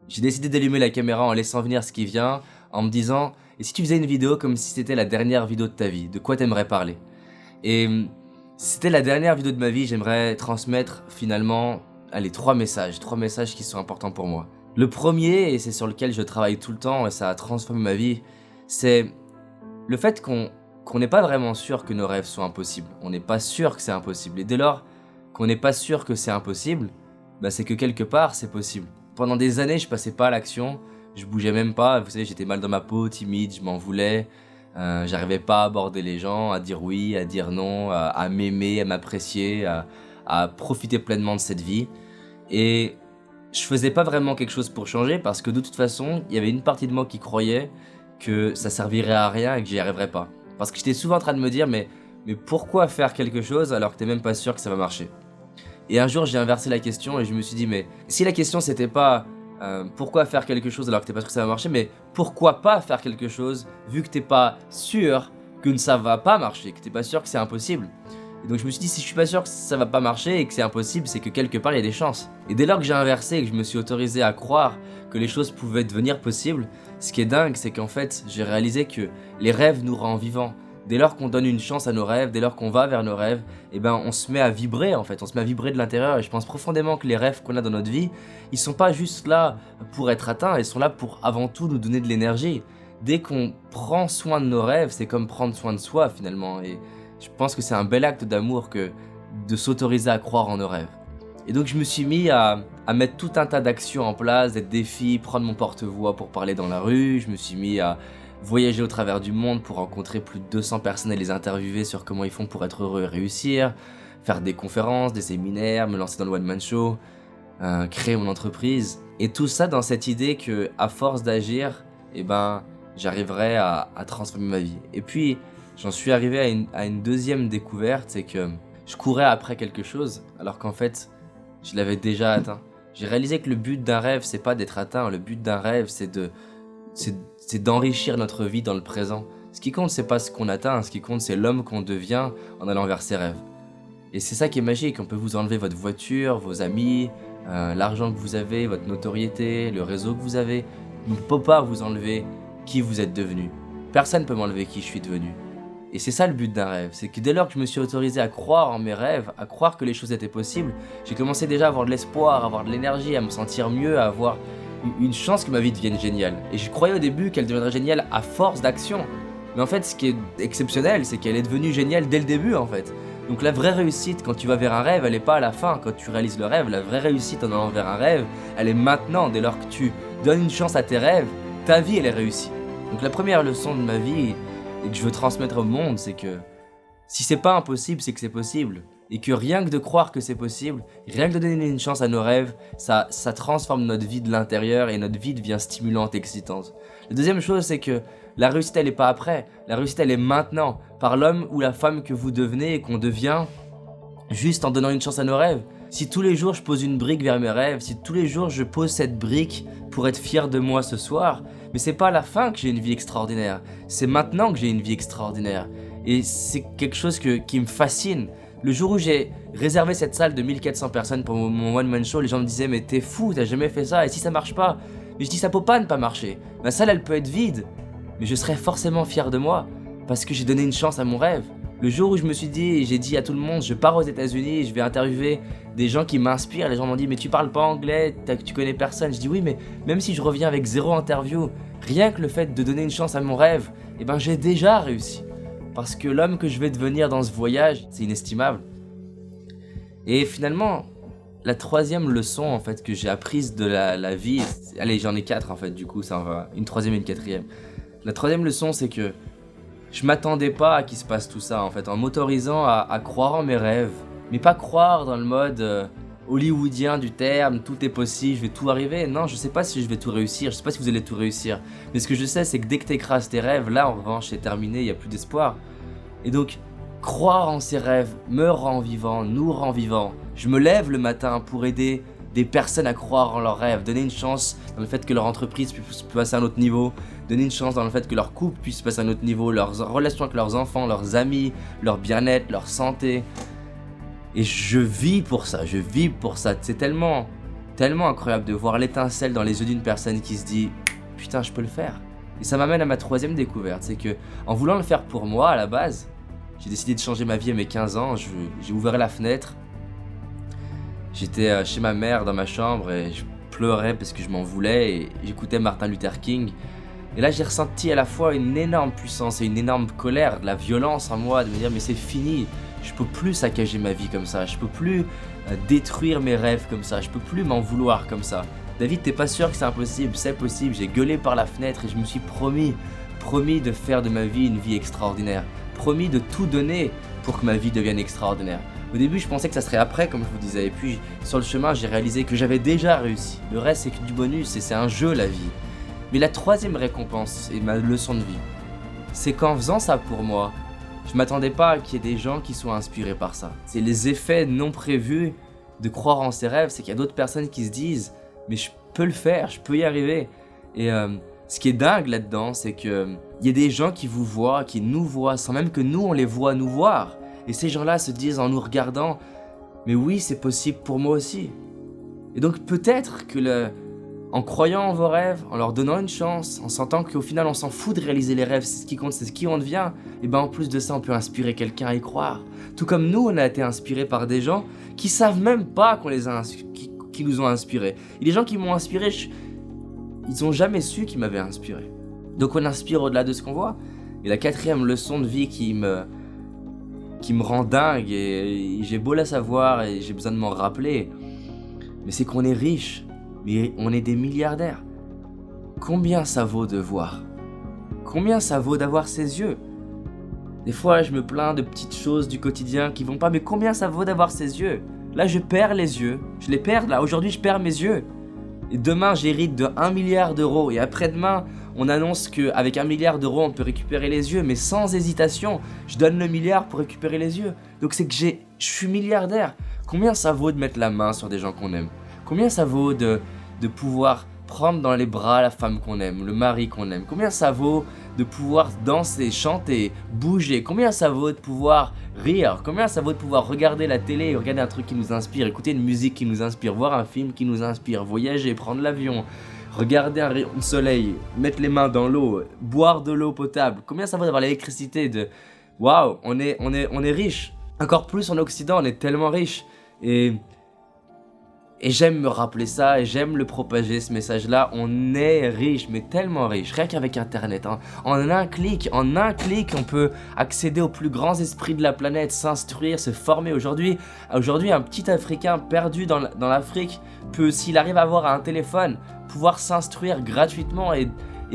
J'ai décidé d'allumer la caméra en laissant venir ce qui vient, en me disant « Et si tu faisais une vidéo comme si c'était la dernière vidéo de ta vie, de quoi t'aimerais parler ?» Et si c'était la dernière vidéo de ma vie, j'aimerais transmettre finalement, allez, trois messages qui sont importants pour moi. Le premier, et c'est sur lequel je travaille tout le temps et ça a transformé ma vie, c'est le fait qu'on n'est pas vraiment sûr que nos rêves sont impossibles. On n'est pas sûr que c'est impossible. Et dès lors qu'on n'est pas sûr que c'est impossible, bah c'est que quelque part c'est possible. Pendant des années, je passais pas à l'action, je bougeais même pas, vous savez, j'étais mal dans ma peau, timide, je m'en voulais, j'arrivais pas à aborder les gens, à dire oui, à dire non, à m'aimer, à m'apprécier, à profiter pleinement de cette vie. Et je faisais pas vraiment quelque chose pour changer parce que de toute façon, il y avait une partie de moi qui croyait que ça servirait à rien et que j'y arriverais pas. Parce que j'étais souvent en train de me dire mais pourquoi faire quelque chose alors que t'es même pas sûr que ça va marcher? Et un jour j'ai inversé la question et je me suis dit mais si la question c'était pas pourquoi faire quelque chose alors que t'es pas sûr que ça va marcher, mais pourquoi pas faire quelque chose vu que t'es pas sûr que ça va pas marcher, que t'es pas sûr que c'est impossible. Et donc je me suis dit si je suis pas sûr que ça va pas marcher et que c'est impossible, c'est que quelque part il y a des chances. Et dès lors que j'ai inversé et que je me suis autorisé à croire que les choses pouvaient devenir possibles, ce qui est dingue c'est qu'en fait j'ai réalisé que les rêves nous rendent vivants. Dès lors qu'on donne une chance à nos rêves, dès lors qu'on va vers nos rêves, eh ben on se met à vibrer en fait, on se met à vibrer de l'intérieur et je pense profondément que les rêves qu'on a dans notre vie, ils sont pas juste là pour être atteints, ils sont là pour avant tout nous donner de l'énergie. Dès qu'on prend soin de nos rêves, c'est comme prendre soin de soi finalement et je pense que c'est un bel acte d'amour que de s'autoriser à croire en nos rêves. Et donc je me suis mis à mettre tout un tas d'actions en place, des défis, prendre mon porte-voix pour parler dans la rue, je me suis mis à voyager au travers du monde pour rencontrer plus de 200 personnes et les interviewer sur comment ils font pour être heureux et réussir, faire des conférences, des séminaires, me lancer dans le one-man show, créer mon entreprise. Et tout ça dans cette idée que, à force d'agir, eh ben, j'arriverai à transformer ma vie. Et puis, j'en suis arrivé à une deuxième découverte, c'est que je courais après quelque chose, alors qu'en fait, je l'avais déjà atteint. J'ai réalisé que le but d'un rêve, c'est pas d'être atteint, le but d'un rêve, c'est d'enrichir notre vie dans le présent. Ce qui compte, c'est pas ce qu'on atteint, ce qui compte, c'est l'homme qu'on devient en allant vers ses rêves. Et c'est ça qui est magique, on peut vous enlever votre voiture, vos amis, l'argent que vous avez, votre notoriété, le réseau que vous avez. On ne peut pas vous enlever qui vous êtes devenu. Personne ne peut m'enlever qui je suis devenu. Et c'est ça le but d'un rêve, c'est que dès lors que je me suis autorisé à croire en mes rêves, à croire que les choses étaient possibles, j'ai commencé déjà à avoir de l'espoir, à avoir de l'énergie, à me sentir mieux, à avoir une chance que ma vie devienne géniale. Et je croyais au début qu'elle deviendrait géniale à force d'action. Mais en fait, ce qui est exceptionnel, c'est qu'elle est devenue géniale dès le début en fait. Donc la vraie réussite quand tu vas vers un rêve, elle est pas à la fin, quand tu réalises le rêve. La vraie réussite en allant vers un rêve, elle est maintenant. Dès lors que tu donnes une chance à tes rêves, ta vie elle est réussie. Donc la première leçon de ma vie et que je veux transmettre au monde, c'est que si c'est pas impossible, c'est que c'est possible. Et que rien que de croire que c'est possible, rien que de donner une chance à nos rêves, ça transforme notre vie de l'intérieur et notre vie devient stimulante, excitante. La deuxième chose, c'est que la réussite, elle est pas après. La réussite, elle est maintenant, par l'homme ou la femme que vous devenez et qu'on devient, juste en donnant une chance à nos rêves. Si tous les jours je pose une brique vers mes rêves, si tous les jours je pose cette brique pour être fier de moi ce soir, mais c'est pas à la fin que j'ai une vie extraordinaire, c'est maintenant que j'ai une vie extraordinaire. Et c'est quelque chose qui me fascine. Le jour où j'ai réservé cette salle de 1400 personnes pour mon one-man show, les gens me disaient mais t'es fou, t'as jamais fait ça, et si ça marche pas? Mais je dis ça peut pas ne pas marcher, ma salle elle peut être vide, mais je serai forcément fier de moi, parce que j'ai donné une chance à mon rêve. Le jour où je me suis dit, j'ai dit à tout le monde, je pars aux États-Unis, je vais interviewer des gens qui m'inspirent, les gens m'ont dit mais tu parles pas anglais, tu connais personne. Je dis oui mais même si je reviens avec 0 interview, rien que le fait de donner une chance à mon rêve, eh ben j'ai déjà réussi. Parce que l'homme que je vais devenir dans ce voyage, c'est inestimable. Et finalement, la troisième leçon en fait que j'ai apprise de la vie, allez j'en ai 4 en fait du coup ça en va, une troisième et une quatrième. La troisième leçon c'est que je m'attendais pas à qu'il se passe tout ça en fait, en m'autorisant à croire en mes rêves, mais pas croire dans le mode hollywoodien du terme, tout est possible, je vais tout arriver. Non, je sais pas si je vais tout réussir, je sais pas si vous allez tout réussir, mais ce que je sais c'est que dès que t'écrases tes rêves, là en revanche c'est terminé, il y a plus d'espoir. Et donc, croire en ses rêves me rend vivant, nous rend vivants. Je me lève le matin pour aider des personnes à croire en leurs rêves, donner une chance dans le fait que leur entreprise puisse passer à un autre niveau, donner une chance dans le fait que leur couple puisse passer à un autre niveau, leurs relations avec leurs enfants, leurs amis, leur bien-être, leur santé. Et je vis pour ça, c'est tellement tellement incroyable de voir l'étincelle dans les yeux d'une personne qui se dit « Putain, je peux le faire ». Et ça m'amène à ma troisième découverte, c'est que en voulant le faire pour moi à la base, j'ai décidé de changer ma vie à mes 15 ans, j'ai ouvert la fenêtre, j'étais chez ma mère dans ma chambre et je pleurais parce que je m'en voulais et j'écoutais Martin Luther King. Et là j'ai ressenti à la fois une énorme puissance et une énorme colère, de la violence en moi, de me dire mais c'est fini, je peux plus saccager ma vie comme ça, je peux plus détruire mes rêves comme ça, je peux plus m'en vouloir comme ça. David, t'es pas sûr que c'est impossible? C'est possible, j'ai gueulé par la fenêtre et je me suis promis de faire de ma vie une vie extraordinaire, promis de tout donner pour que ma vie devienne extraordinaire. Au début, je pensais que ça serait après, comme je vous disais, et puis sur le chemin, j'ai réalisé que j'avais déjà réussi. Le reste, c'est que du bonus et c'est un jeu, la vie. Mais la troisième récompense et ma leçon de vie, c'est qu'en faisant ça pour moi, je m'attendais pas à qu'il y ait des gens qui soient inspirés par ça. C'est les effets non prévus de croire en ses rêves, c'est qu'il y a d'autres personnes qui se disent « mais je peux le faire, je peux y arriver ». Et ce qui est dingue là-dedans, c'est que il y a des gens qui vous voient, qui nous voient, sans même que nous on les voit nous voir. Et ces gens-là se disent en nous regardant « mais oui, c'est possible pour moi aussi ». Et donc peut-être que en croyant en vos rêves, en leur donnant une chance, en sentant qu'au final on s'en fout de réaliser les rêves, c'est ce qui compte, c'est ce qui on devient, et ben en plus de ça on peut inspirer quelqu'un à y croire. Tout comme nous on a été inspirés par des gens qui savent même pas qu'on les a qui nous ont inspirés. Et les gens qui m'ont inspiré, ils ont jamais su qu'ils m'avaient inspiré. Donc on inspire au-delà de ce qu'on voit. Et la quatrième leçon de vie qui me rend dingue, et j'ai beau la savoir et j'ai besoin de m'en rappeler, mais c'est qu'on est riche. Mais on est des milliardaires. Combien ça vaut de voir? Combien ça vaut d'avoir ses yeux? Des fois, je me plains de petites choses du quotidien qui vont pas, mais combien ça vaut d'avoir ses yeux? Là, je perds les yeux. Je les perds, là. Aujourd'hui, je perds mes yeux. Et demain, j'hérite de 1 milliard d'euros. Et après-demain, on annonce qu'avec 1 milliard d'euros, on peut récupérer les yeux. Mais sans hésitation, je donne le milliard pour récupérer les yeux. Donc c'est que je suis milliardaire. Combien ça vaut de mettre la main sur des gens qu'on aime? Combien ça vaut de pouvoir prendre dans les bras la femme qu'on aime, le mari qu'on aime? Combien ça vaut de pouvoir danser, chanter, bouger? Combien ça vaut de pouvoir rire? Combien ça vaut de pouvoir regarder la télé, regarder un truc qui nous inspire, écouter une musique qui nous inspire, voir un film qui nous inspire, voyager, prendre l'avion, regarder un rayon de soleil, mettre les mains dans l'eau, boire de l'eau potable? Combien ça vaut d'avoir l'électricité? Waouh, on est riche. Encore plus en Occident, on est tellement riche. Et j'aime me rappeler ça, et j'aime le propager, ce message-là. On est riche, mais tellement riche, rien qu'avec Internet. Hein. En un clic, on peut accéder aux plus grands esprits de la planète, s'instruire, se former. Aujourd'hui, un petit Africain perdu dans l'Afrique peut, s'il arrive à avoir un téléphone, pouvoir s'instruire gratuitement et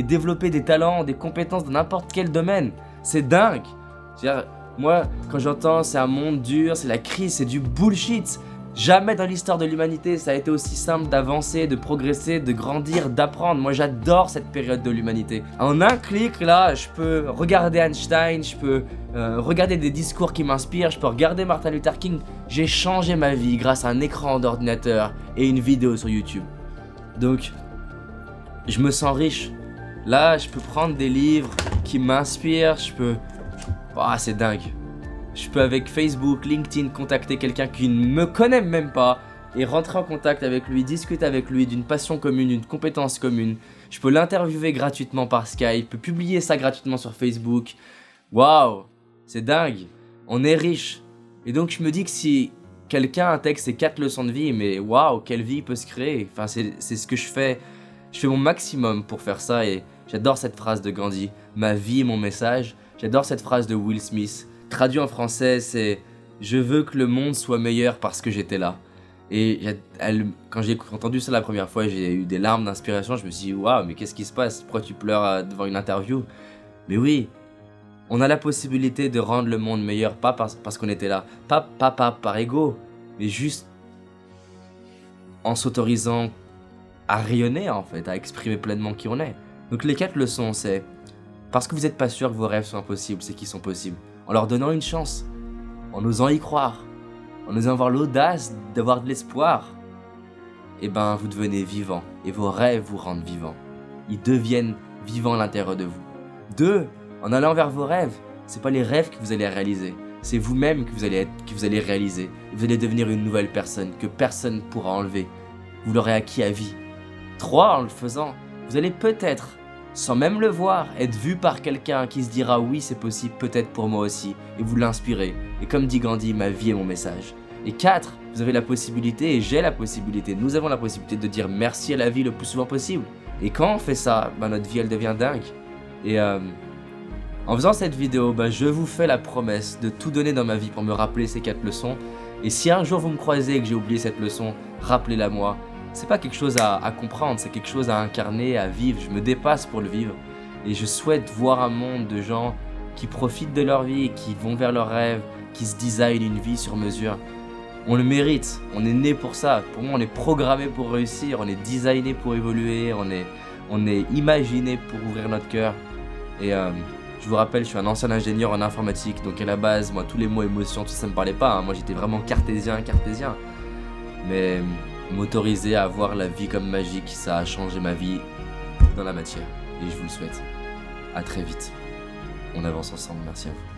développer des talents, des compétences dans n'importe quel domaine. C'est dingue. C'est-à-dire, moi, quand j'entends c'est un monde dur, c'est la crise, c'est du bullshit. Jamais dans l'histoire de l'humanité ça a été aussi simple d'avancer, de progresser, de grandir, d'apprendre. Moi j'adore cette période de l'humanité. En un clic là, je peux regarder Einstein, je peux regarder des discours qui m'inspirent, je peux regarder Martin Luther King. J'ai changé ma vie grâce à un écran d'ordinateur et une vidéo sur YouTube. Donc, je me sens riche. Là, je peux prendre des livres qui m'inspirent, c'est dingue. Je peux avec Facebook, LinkedIn contacter quelqu'un qui ne me connaît même pas et rentrer en contact avec lui, discuter avec lui d'une passion commune, d'une compétence commune. Je peux l'interviewer gratuitement par Skype, publier ça gratuitement sur Facebook. Waouh, c'est dingue. On est riche. Et donc je me dis que si quelqu'un intègre ces 4 leçons de vie, mais waouh, quelle vie peut se créer. Enfin, c'est ce que je fais. Je fais mon maximum pour faire ça et j'adore cette phrase de Gandhi. Ma vie est mon message. J'adore cette phrase de Will Smith. Traduit en français, c'est « Je veux que le monde soit meilleur parce que j'étais là ». Et quand j'ai entendu ça la première fois, j'ai eu des larmes d'inspiration. Je me suis dit « Waouh, mais qu'est-ce qui se passe? Pourquoi tu pleures devant une interview ?» Mais oui, on a la possibilité de rendre le monde meilleur, pas parce qu'on était là, pas par ego, mais juste en s'autorisant à rayonner en fait, à exprimer pleinement qui on est. Donc les 4 leçons, c'est parce que vous n'êtes pas sûr que vos rêves sont impossibles, c'est qu'ils sont possibles. En leur donnant une chance, en osant y croire, en osant avoir l'audace d'avoir de l'espoir, et ben vous devenez vivant et vos rêves vous rendent vivant. Ils deviennent vivants à l'intérieur de vous. 2, en allant vers vos rêves, c'est pas les rêves que vous allez réaliser, c'est vous-même que vous allez réaliser. Vous allez devenir une nouvelle personne que personne ne pourra enlever. vous l'aurez acquis à vie. 3, en le faisant, vous allez peut-être, sans même le voir, être vu par quelqu'un qui se dira oui c'est possible peut-être pour moi aussi, et vous l'inspirez. Et comme dit Gandhi, ma vie est mon message. Et 4, vous avez la possibilité, et j'ai la possibilité, nous avons la possibilité de dire merci à la vie le plus souvent possible. Et quand on fait ça, notre vie elle devient dingue. Et en faisant cette vidéo, je vous fais la promesse de tout donner dans ma vie pour me rappeler ces 4 leçons. Et si un jour vous me croisez et que j'ai oublié cette leçon, rappelez-la moi. C'est pas quelque chose à comprendre, c'est quelque chose à incarner, à vivre. Je me dépasse pour le vivre. Et je souhaite voir un monde de gens qui profitent de leur vie, qui vont vers leurs rêves, qui se designent une vie sur mesure. On le mérite, on est né pour ça. Pour moi, on est programmé pour réussir, on est designé pour évoluer, on est imaginé pour ouvrir notre cœur. Et je vous rappelle, je suis un ancien ingénieur en informatique, donc à la base, moi, tous les mots émotions, tout ça me parlait pas. Moi, j'étais vraiment cartésien. Mais m'autoriser à voir la vie comme magique, ça a changé ma vie dans la matière. Et je vous le souhaite. À très vite. On avance ensemble. Merci à vous.